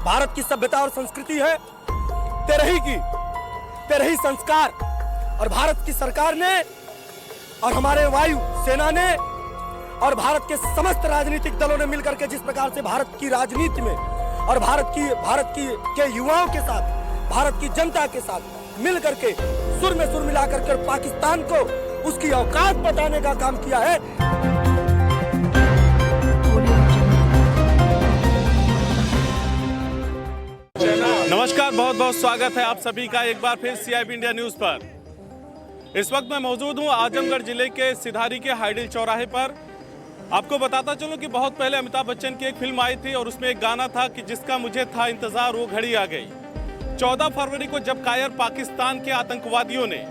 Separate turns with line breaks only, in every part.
भारत की सभ्यता और संस्कृति है, तेरे ही संस्कार। और भारत की सरकार ने और हमारे वायु सेना ने और भारत के समस्त राजनीतिक दलों ने मिलकर के जिस प्रकार से भारत की राजनीति में और भारत के युवाओं के साथ, भारत की जनता के साथ मिलकर के सुर में सुर मिलाकर के पाकिस्तान को उसकी औकात बताने का काम किया है।
नमस्कार, बहुत बहुत स्वागत है आप सभी का एक बार फिर CIB इंडिया न्यूज़ पर। इस वक्त मैं मौजूद हूं आजमगढ़ जिले के सिधारी के हाइडिल चौराहे पर। आपको बताता चलूं कि बहुत पहले अमिताभ बच्चन की एक फिल्म आई थी और उसमें एक गाना था कि जिसका मुझे था इंतजार वो घड़ी आ गई। 14 फरवरी को जब कायर पाकिस्तान के आतंकवादियों ने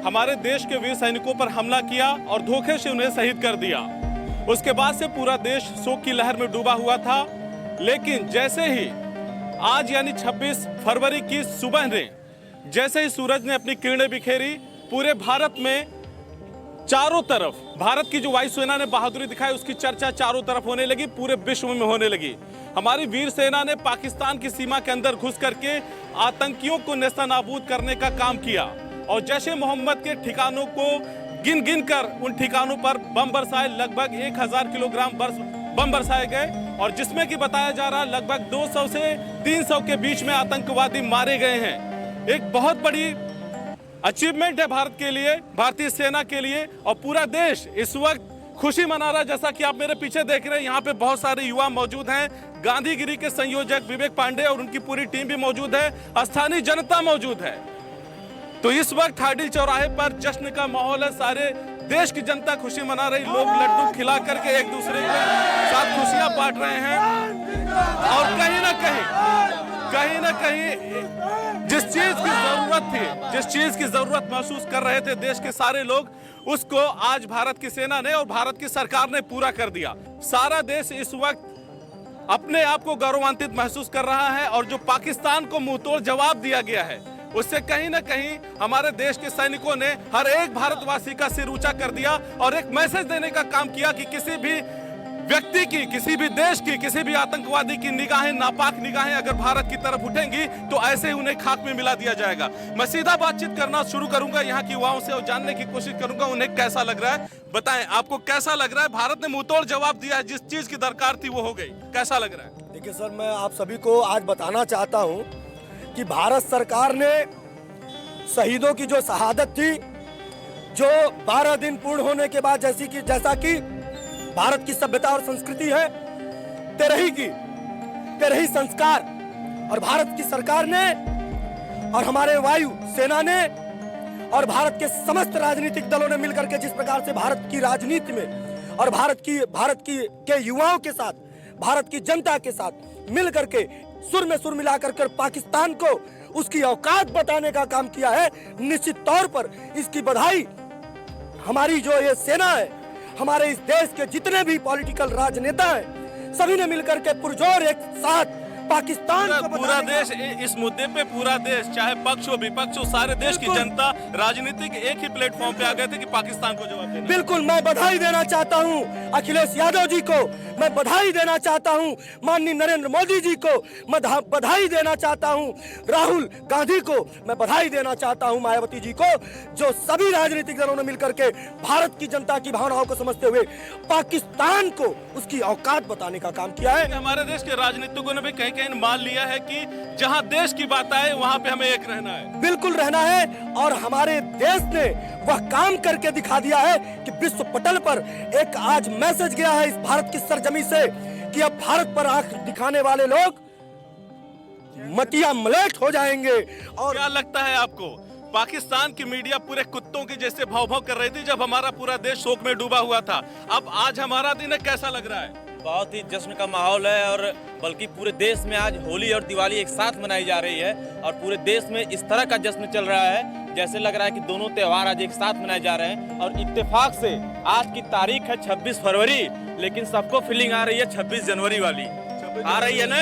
हमारे देश के वीर सैनिकों पर हमला किया और धोखे से उन्हें शहीद कर दिया, उसके बाद से पूरा देश शोक की लहर में डूबा हुआ था। लेकिन जैसे ही आज यानी 26 फरवरी की सुबह ने जैसे ही सूरज ने अपनी किरणें बिखेरी, पूरे भारत में चारों तरफ भारत की जो वायुसेना ने बहादुरी दिखाई उसकी चर्चा चारों तरफ होने लगी, पूरे विश्व में होने लगी। हमारी वीर सेना ने पाकिस्तान की सीमा के अंदर घुस करके आतंकियों को नेस्तनाबूद करने का काम किया और जैश ए मोहम्मद के ठिकानों को गिन गिन कर उन ठिकानों पर बम बरसाए। लगभग 1000 किलोग्राम बम बरसाए गए और जिसमें कि बताया जा रहा लगभग 200 से 300 के बीच में आतंकवादी मारे गए हैं। एक बहुत बड़ी अचीवमेंट है भारत के लिए, भारतीय सेना के लिए। और पूरा देश इस वक्त खुशी मना रहा है। जैसा कि आप मेरे पीछे देख रहे हैं, यहाँ पे बहुत सारे युवा मौजूद हैं। गांधीगिरी के संयोजक विवेक पांडे और उनकी पूरी टीम भी मौजूद है, स्थानीय जनता मौजूद है। तो इस वक्त हाइडिल चौराहे पर जश्न का माहौल है। सारे देश की जनता खुशी मना रही, लोग लड्डू खिला करके एक दूसरे के साथ खुशियां बांट रहे हैं। और कहीं ना कहीं जिस चीज की जरूरत थी, जिस चीज की जरूरत महसूस कर रहे थे देश के सारे लोग, उसको आज भारत की सेना ने और भारत की सरकार ने पूरा कर दिया। सारा देश इस वक्त अपने आप को गौरवान्वित महसूस कर रहा है और जो पाकिस्तान को मुंहतोड़ जवाब दिया गया है उससे कहीं ना कहीं हमारे देश के सैनिकों ने हर एक भारतवासी का सिर ऊंचा कर दिया और एक मैसेज देने का काम किया कि किसी भी व्यक्ति की, किसी भी देश की, किसी भी आतंकवादी की निगाहें, नापाक निगाहें अगर भारत की तरफ उठेंगी तो ऐसे उन्हें खाक में मिला दिया जाएगा। मैं सीधा बातचीत करना शुरू करूंगा यहाँ की युवाओं से और जानने की कोशिश करूंगा उन्हें कैसा लग रहा है। बताएं, आपको कैसा लग रहा है? भारत ने मुंहतोड़ जवाब दिया है, जिस चीज की दरकार थी वो हो गई। कैसा लग रहा है?
देखिए सर, मैं आप सभी को आज बताना चाहता हूँ कि भारत सरकार ने शहीदों की जो शहादत थी, जो 12 दिन पूर्ण होने के बाद जैसा कि भारत की सभ्यता और संस्कृति है, तेरे ही संस्कार। और भारत की सरकार ने और हमारे वायु सेना ने और भारत के समस्त राजनीतिक दलों ने मिलकर के जिस प्रकार से भारत की राजनीति में और भारत के युवाओं के साथ, भारत की जनता के साथ मिलकर के सुर में सुर मिलाकर कर पाकिस्तान को उसकी औकात बताने का काम किया है। निश्चित तौर पर इसकी बधाई हमारी जो ये सेना है, हमारे इस देश के जितने भी पॉलिटिकल राजनेता हैं, सभी ने मिलकर के पुरजोर एक साथ पाकिस्तान को
पूरा देश इस मुद्दे पे, पूरा देश चाहे पक्ष हो विपक्ष हो, सारे देश की जनता राजनीतिक एक ही प्लेटफॉर्म पे आ गए थे कि पाकिस्तान को जवाब देना।
बिल्कुल, मैं बधाई देना चाहता हूं अखिलेश यादव जी को, मैं बधाई देना चाहता हूं माननीय नरेंद्र मोदी जी को, मैं बधाई देना चाहता हूं राहुल गांधी को, मैं बधाई देना चाहता हूं मायावती जी को, जो सभी राजनीतिक दलों ने मिलकर के भारत की जनता की भावनाओं को समझते हुए पाकिस्तान को उसकी औकात बताने का काम किया है।
हमारे देश के राजनीतिकों ने भी कहीं मान लिया है कि जहां देश की बात आए वहां पे हमें एक रहना है।
बिल्कुल रहना है और हमारे देश ने वह काम करके दिखा दिया है कि विश्व पटल पर एक आज मैसेज गया है इस भारत की सरजमी से कि अब भारत पर आंख दिखाने वाले लोग मटिया मलेट हो जाएंगे। और
क्या लगता है आपको, पाकिस्तान की मीडिया पूरे कुत्तों की जैसे भाव भाव कर रही थी जब हमारा पूरा देश शोक में डूबा हुआ था, अब आज हमारा दिन है, कैसा लग रहा है?
बहुत ही जश्न का माहौल है और बल्कि पूरे देश में आज होली और दिवाली एक साथ मनाई जा रही है और पूरे देश में इस तरह का जश्न चल रहा है जैसे लग रहा है कि दोनों त्यौहार आज एक साथ मनाए जा रहे हैं। और इत्तेफाक से आज की तारीख है 26 फरवरी, लेकिन सबको फीलिंग आ रही है 26 जनवरी वाली आ रही है ना,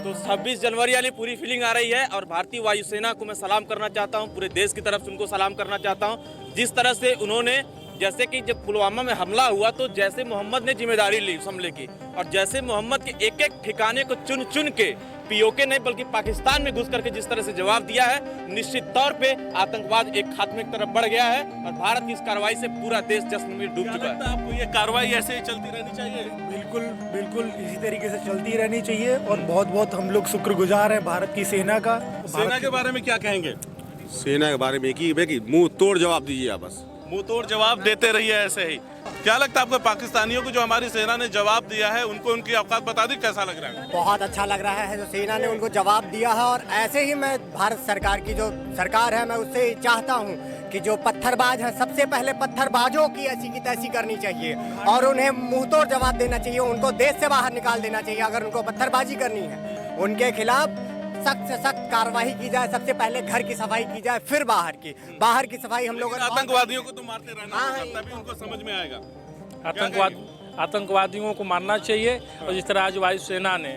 तो 26 जनवरी वाली पूरी फीलिंग आ रही है। और भारतीय वायुसेना को मैं सलाम करना चाहता हूँ, पूरे देश की तरफ से उनको सलाम करना चाहता हूँ। जिस तरह से उन्होंने, जैसे कि जब पुलवामा में हमला हुआ तो जैसे मोहम्मद ने जिम्मेदारी ली उस हमले की और जैसे मोहम्मद के एक एक ठिकाने को चुन चुन के पीओके नहीं बल्कि पाकिस्तान में घुस करके जिस तरह से जवाब दिया है, निश्चित तौर पे आतंकवाद एक खात्मे की तरफ बढ़ गया है और भारत की इस कार्रवाई से पूरा देश जश्न में डूब चुका है।
आपको ये कार्रवाई ऐसे ही चलती रहनी चाहिए?
बिल्कुल बिल्कुल इसी तरीके से चलती रहनी चाहिए और बहुत बहुत हम लोग शुक्रगुजार हैं भारत की सेना का।
सेना के बारे में क्या कहेंगे?
सेना के बारे में एक ही है कि मुंह तोड़ जवाब दीजिए आप, बस
मुंह तोड़ जवाब देते रहिए ऐसे ही। क्या लगता है आपको पाकिस्तानियों को जो हमारी सेना ने जवाब दिया है, उनको उनकी औकात बता दी, कैसा लग रहा है?
बहुत अच्छा लग रहा है जो सेना ने उनको जवाब दिया है। और ऐसे ही मैं भारत सरकार की जो सरकार है, मैं उससे चाहता हूँ कि जो पत्थरबाज हैं, सबसे पहले पत्थरबाजों की ऐसी की तैसी करनी चाहिए और उन्हें मुंहतोड़ जवाब देना चाहिए, उनको देश से बाहर निकाल देना चाहिए। अगर उनको पत्थरबाजी करनी है, उनके खिलाफ सख्त से सख्त कार्रवाई की जाए। सबसे पहले घर की सफाई की जाए, फिर बाहर की सफाई हम लोग।
आतंकवादियों को तो मारते रहना होगा, तभी उनको समझ में आएगा।
आतंकवादियों को मारना चाहिए और जिस तरह आज वायुसेना ने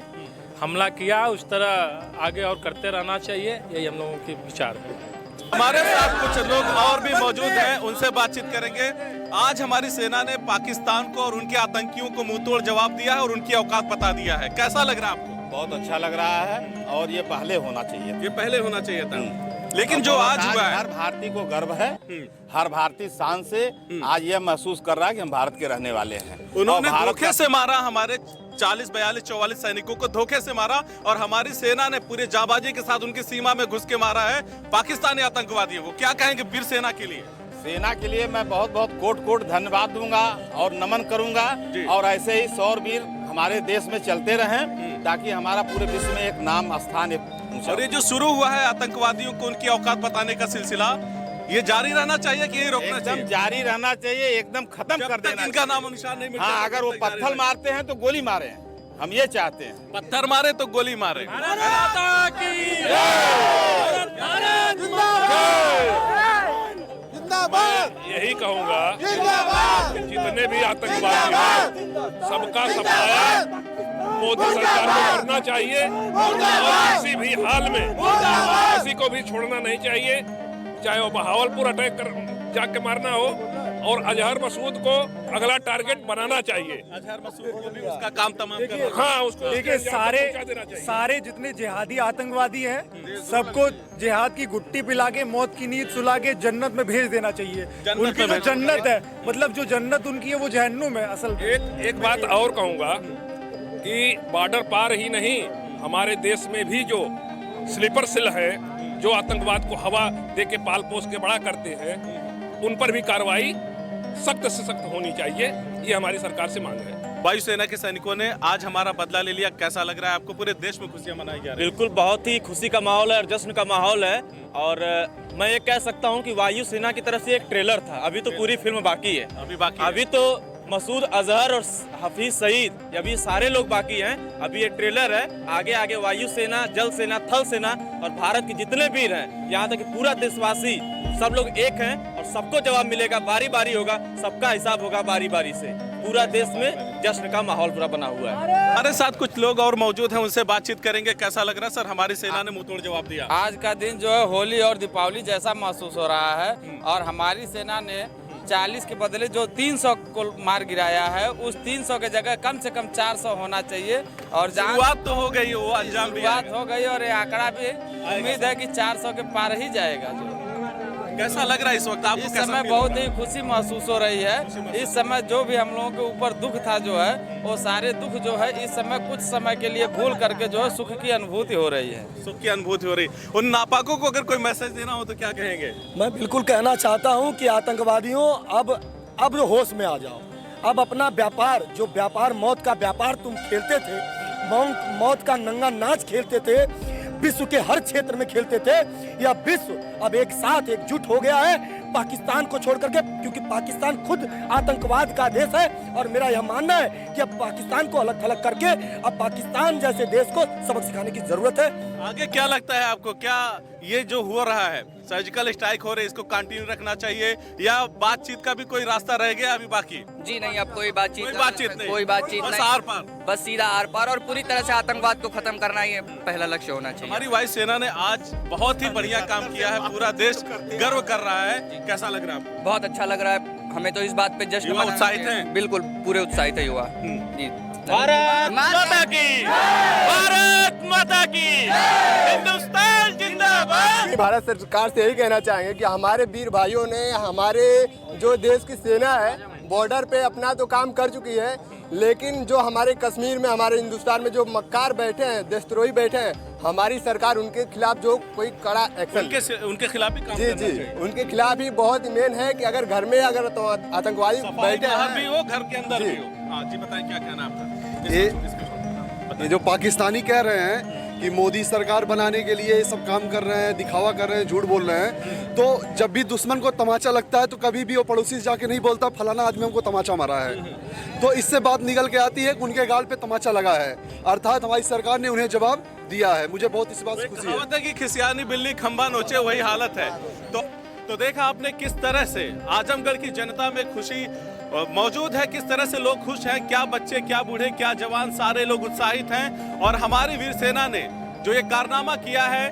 हमला किया उस तरह आगे और करते रहना चाहिए, यही हम लोगों के विचार है।
हमारे साथ कुछ लोग और भी मौजूद हैं, उनसे बातचीत करेंगे। आज हमारी सेना ने पाकिस्तान को और उनके आतंकियों को मुंहतोड़ जवाब दिया है और उनकी औकात बता दिया है। कैसा लग रहा है आपको?
बहुत अच्छा लग रहा है और ये पहले होना चाहिए।
ये पहले होना चाहिए था, लेकिन जो आज हुआ है,
हर भारतीय को गर्व है, हर भारतीय शान से आज ये महसूस कर रहा है कि हम भारत के रहने वाले हैं।
उन्होंने धोखे से मारा, हमारे 40, 42, 44 सैनिकों को धोखे से मारा और हमारी सेना ने पूरे जाबाजी के साथ उनकी सीमा में घुस के मारा है पाकिस्तानी आतंकवादियों को। क्या कहेंगे वीर सेना के लिए?
सेना के लिए मैं बहुत बहुत कोट कोट धन्यवाद दूंगा और नमन करूंगा और ऐसे ही शौरवीर हमारे देश में चलते रहें ताकि हमारा पूरे विश्व में एक नाम स्थान ऊंचा।
और ये जो शुरू हुआ है आतंकवादियों को उनकी औकात बताने का सिलसिला, ये जारी रहना चाहिए कि ये रोकना चाहिए?
एकदम जारी रहना चाहिए, एकदम खत्म कर देना।
इनका नाम निशान नहीं मिलता।
हाँ, अगर वो पत्थर मारते हैं तो गोली मारे, हम ये चाहते हैं।
पत्थर मारे तो गोली मारे।
यही कहूँगा जितने भी आतंकवादी हैं सबका सफाया मोदी सरकार को करना चाहिए और किसी भी हाल में किसी को भी छोड़ना नहीं चाहिए, चाहे वो बहावलपुर अटैक कर जाके मारना हो और अजहर मसूद को अगला टारगेट बनाना चाहिए।
अजहर मसूद को भी उसका काम तमाम करना।
हाँ, उसको
देखिए सारे जितने जिहादी आतंकवादी हैं सबको जिहाद की गुट्टी पिला के मौत की नींद सुला के जन्नत में भेज देना चाहिए। उनकी जो जन्नत है, मतलब जो जन्नत उनकी है वो जहन्नुम है असल।
एक बात और कहूँगा कि बॉर्डर पार ही नहीं, हमारे देश में भी जो स्लीपर सेल है जो आतंकवाद को हवा दे के पाल पोस के बड़ा करते हैं, उन पर भी कार्रवाई सख्त से सख्त होनी चाहिए, ये हमारी सरकार से मांग है।
वायुसेना के सैनिकों ने आज हमारा बदला ले लिया, कैसा लग रहा है आपको? पूरे देश में खुशियां मनाई जा रही है।
बिल्कुल, बहुत ही खुशी का माहौल है और जश्न का माहौल है। और मैं ये कह सकता हूँ कि वायुसेना की तरफ से एक ट्रेलर था, अभी तो पूरी फिल्म बाकी है। अभी तो मसूद अजहर और हफीज सईद, अभी सारे लोग बाकी हैं। अभी ये ट्रेलर है, आगे आगे वायुसेना, जल सेना, थल सेना और भारत के जितने वीर हैं, यहाँ तक कि पूरा देशवासी सब लोग एक हैं और सबको जवाब मिलेगा, बारी बारी होगा, सबका हिसाब होगा बारी बारी से। पूरा देश में जश्न का माहौल पूरा बना हुआ है।
हमारे साथ कुछ लोग और मौजूद हैं, उनसे बातचीत करेंगे। कैसा लग रहा है सर, हमारी सेना ने मुंहतोड़ जवाब दिया?
आज का दिन जो है होली और दीपावली जैसा महसूस हो रहा है और हमारी सेना ने 40 के बदले जो 300 को मार गिराया है, उस 300 के जगह कम से कम 400 होना चाहिए। और
शुरुआत तो हो गई, वो अंजाम भी
शुरुआत हो गई और ये आंकड़ा भी उम्मीद है कि 400 के पार ही जाएगा। जो
कैसा लग रहा है इस वक्त आपको?
इस समय बहुत ही खुशी महसूस हो रही है। इस समय जो भी हम लोगों के ऊपर दुख था जो है, वो सारे दुख जो है इस समय कुछ समय के लिए भूल करके जो है सुख की अनुभूति हो रही है।
सुख की अनुभूति हो रही है। उन नापाकों को अगर कोई मैसेज देना हो तो क्या कहेंगे?
मैं बिल्कुल कहना चाहता हूं कि आतंकवादियों अब होश में आ जाओ। अब अपना व्यापार, जो व्यापार मौत का व्यापार तुम खेलते थे, मौत का नंगा नाच खेलते थे, विश्व के हर क्षेत्र में खेलते थे, या विश्व अब एक साथ एकजुट हो गया है पाकिस्तान को छोड़ करके, क्योंकि पाकिस्तान खुद आतंकवाद का देश है। और मेरा यह मानना है कि अब पाकिस्तान को अलग थलग करके अब पाकिस्तान जैसे देश को सबक सिखाने की जरूरत है।
आगे क्या लगता है आपको, क्या ये जो हो रहा है, सर्जिकल स्ट्राइक हो रहे, इसको कंटिन्यू रखना चाहिए या बातचीत का भी कोई रास्ता रह गया अभी बाकी?
जी नहीं, अब कोई बातचीत
नहीं,
कोई बातचीत
बस
नहीं,
आर पार,
बस सीधा आर पार और पूरी तरह से आतंकवाद को खत्म करना ही पहला लक्ष्य होना चाहिए।
हमारी वायुसेना ने आज बहुत ही बढ़िया काम किया है, पूरा देश गर्व कर रहा है। कैसा लग रहा है आपको?
बहुत अच्छा लग रहा है, हमें तो इस बात पे जश्न मनाना
उत्साहित
चाहिए।
हैं?
बिल्कुल पूरे उत्साहित है युवा।
भारत माता की, भारत
माता की, हिंदुस्तान जिंदाबाद।
भारत सरकार से यही कहना चाहेंगे कि हमारे वीर भाइयों ने हमारे जो देश की सेना है बॉर्डर पे अपना तो काम कर चुकी है, लेकिन जो हमारे कश्मीर में हमारे हिंदुस्तान में जो मक्कार बैठे हैं, देशद्रोही बैठे हैं, हमारी सरकार उनके खिलाफ जो कोई कड़ा एक्शन
उनके खिलाफ ही काम
जी
करना चाहिए।
उनके खिलाफ ही बहुत ही मेन है कि अगर घर में अगर तो आतंकवादी बैठे
बाहर
हैं
भी हो, घर के अंदर भी हो। हाँ जी, बताएं क्या कहना आपका।
ये जो पाकिस्तानी कह रहे हैं कि मोदी सरकार बनाने के लिए ये सब काम कर रहे हैं, दिखावा कर रहे हैं, झूठ बोल रहे हैं, तो जब भी दुश्मन को तमाचा लगता है तो कभी भी वो पड़ोसी से जाके नहीं बोलता फलाना आदमी हमको तमाचा मारा है। तो इससे बात निकल के आती है कि उनके गाल पे तमाचा लगा है, अर्थात हमारी सरकार ने उन्हें जवाब दिया है। मुझे बहुत इस बात से खुशी है
कि खिसियानी बिल्ली खंबा नोचे, वही हालत है। तो देखा आपने किस तरह से आजमगढ़ की जनता में खुशी मौजूद है, किस तरह से लोग खुश हैं, क्या बच्चे, क्या बूढ़े, क्या जवान, सारे लोग उत्साहित हैं। और हमारी वीर सेना ने जो ये कारनामा किया है,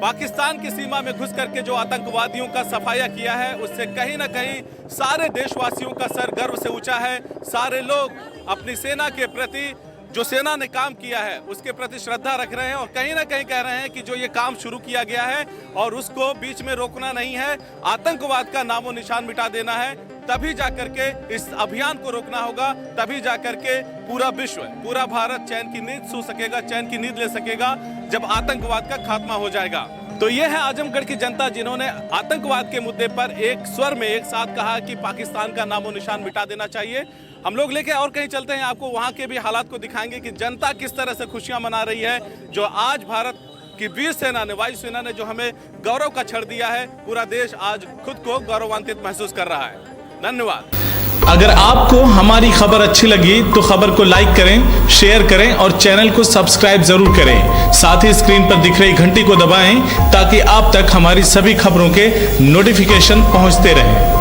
पाकिस्तान की सीमा में घुस करके जो आतंकवादियों का सफाया किया है, उससे कहीं ना कहीं सारे देशवासियों का सर गर्व से ऊंचा है। सारे लोग अपनी सेना के प्रति, जो सेना ने काम किया है उसके प्रति श्रद्धा रख रहे हैं और कहीं ना कहीं कह रहे हैं कि जो ये काम शुरू किया गया है और उसको बीच में रोकना नहीं है, आतंकवाद का नामो निशान मिटा देना है, तभी जाकर के इस अभियान को रोकना होगा, तभी जाकर के पूरा विश्व, पूरा भारत चैन की नींद सो सकेगा, चैन की नींद ले सकेगा जब आतंकवाद का खात्मा हो जाएगा। तो ये है आजमगढ़ की जनता जिन्होंने आतंकवाद के मुद्दे पर एक स्वर में एक साथ कहा कि पाकिस्तान का नामो निशान मिटा देना चाहिए। हम लोग लेके और कहीं चलते हैं, आपको वहां के भी हालात को दिखाएंगे कि जनता किस तरह से खुशियां मना रही है, जो आज भारत की वीर सेना ने, वायुसेना ने जो हमें गौरव का क्षण दिया है। पूरा देश आज खुद को गौरवान्वित महसूस कर रहा है। धन्यवाद।
अगर आपको हमारी खबर अच्छी लगी तो खबर को लाइक करें, शेयर करें और चैनल को सब्सक्राइब जरूर करें। साथ ही स्क्रीन पर दिख रही घंटी को दबाएं ताकि आप तक हमारी सभी खबरों के नोटिफिकेशन पहुंचते रहें।